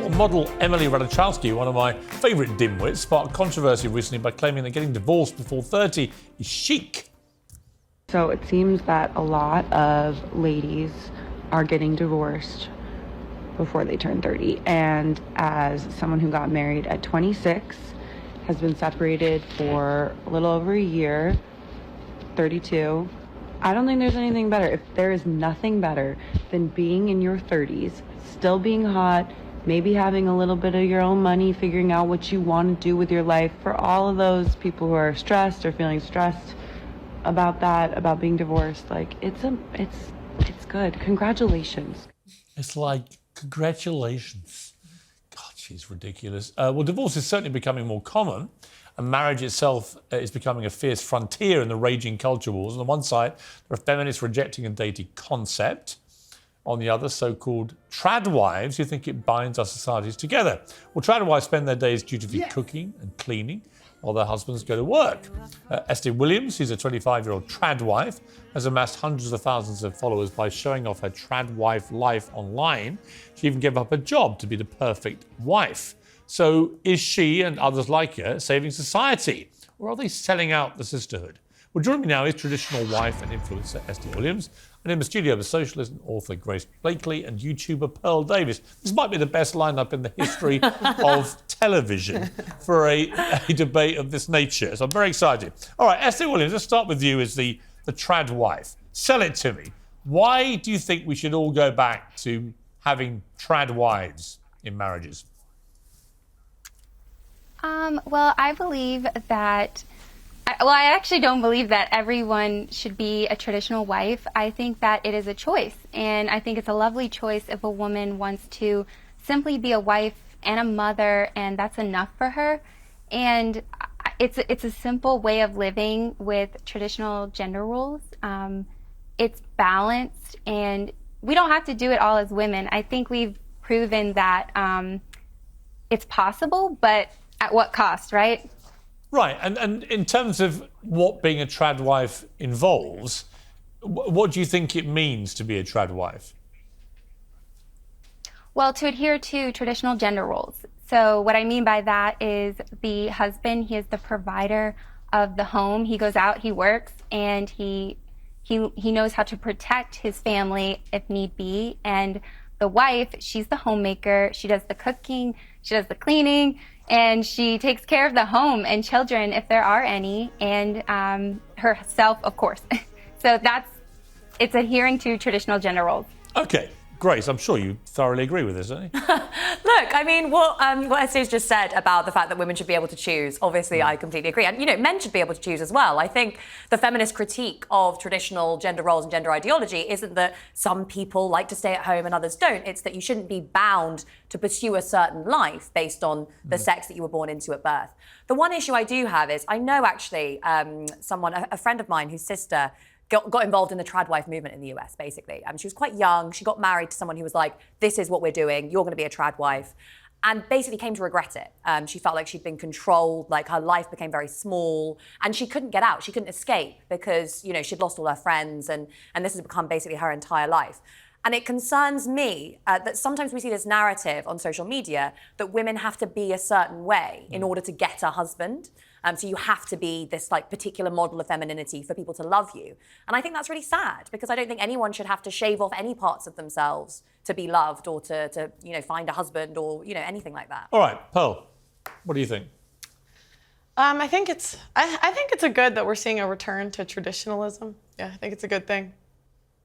Model Emily Ratajkowski, one of my favourite dimwits, sparked controversy recently by claiming that getting divorced before 30 is chic. So it seems that a lot of ladies are getting divorced before they turn 30. And as someone who got married at 26, has been separated for a little over a year, 32, I don't think there's anything better. If there is nothing better than being in your 30s, still being hot, maybe having a little bit of your own money, figuring out what you want to do with your life. For all of those people who are stressed or feeling stressed about that, about being divorced, like it's good. Congratulations. It's like, congratulations. God, she's ridiculous. Well, divorce is certainly becoming more common, and marriage itself is becoming a fierce frontier in the raging culture wars. On the one side, there are feminists rejecting a dated concept. On the other, so-called trad wives who think it binds our societies together. Well, trad wives spend their days dutifully cooking and cleaning while their husbands go to work. Esther Williams, who's a 25-year-old trad wife, has amassed hundreds of thousands of followers by showing off her trad wife life online. She even gave up her job to be the perfect wife. So is she and others like her saving society, or are they selling out the sisterhood? Well, joining me now is traditional wife and influencer Esther Williams, and in the studio, the socialist and author Grace Blakely and YouTuber Pearl Davis. This might be the best lineup in the history of television for a debate of this nature. So I'm very excited. All right, Esther Williams, let's start with you as the trad wife. Sell it to me. Why do you think we should all go back to having trad wives in marriages? Well, I believe that... I actually don't believe that everyone should be a traditional wife. I think that it is a choice, and I think it's a lovely choice if a woman wants to simply be a wife and a mother, and that's enough for her. And it's a simple way of living with traditional gender roles. It's balanced, and we don't have to do it all as women. I think we've proven that it's possible, but at what cost, right? Right, and in terms of what being a trad wife involves, what do you think it means to be a trad wife? Well, to adhere to traditional gender roles. So what I mean by that is the husband, he is the provider of the home. He goes out, he works, and he knows how to protect his family if need be. And the wife, she's the homemaker. She does the cooking, she does the cleaning, and she takes care of the home and children if there are any, and herself, of course. So it's adhering to traditional gender roles. Okay, Grace, I'm sure you thoroughly agree with this, don't you? Look, I mean, what Esther's just said about the fact that women should be able to choose, obviously I completely agree. And, men should be able to choose as well. I think the feminist critique of traditional gender roles and gender ideology isn't that some people like to stay at home and others don't. It's that you shouldn't be bound to pursue a certain life based on the sex that you were born into at birth. The one issue I do have is, I know actually a friend of mine whose sister got involved in the trad wife movement in the US, basically. She was quite young. She got married to someone who was like, this is what we're doing. You're going to be a trad wife. And basically came to regret it. She felt like she'd been controlled, like her life became very small, and she couldn't get out. She couldn't escape because, she'd lost all her friends, and this has become basically her entire life. And it concerns me that sometimes we see this narrative on social media that women have to be a certain way in order to get a husband. So you have to be this particular model of femininity for people to love you. And I think that's really sad, because I don't think anyone should have to shave off any parts of themselves to be loved or to find a husband or, anything like that. All right, Pearl, what do you think? I think it's a good that we're seeing a return to traditionalism. Yeah, I think it's a good thing.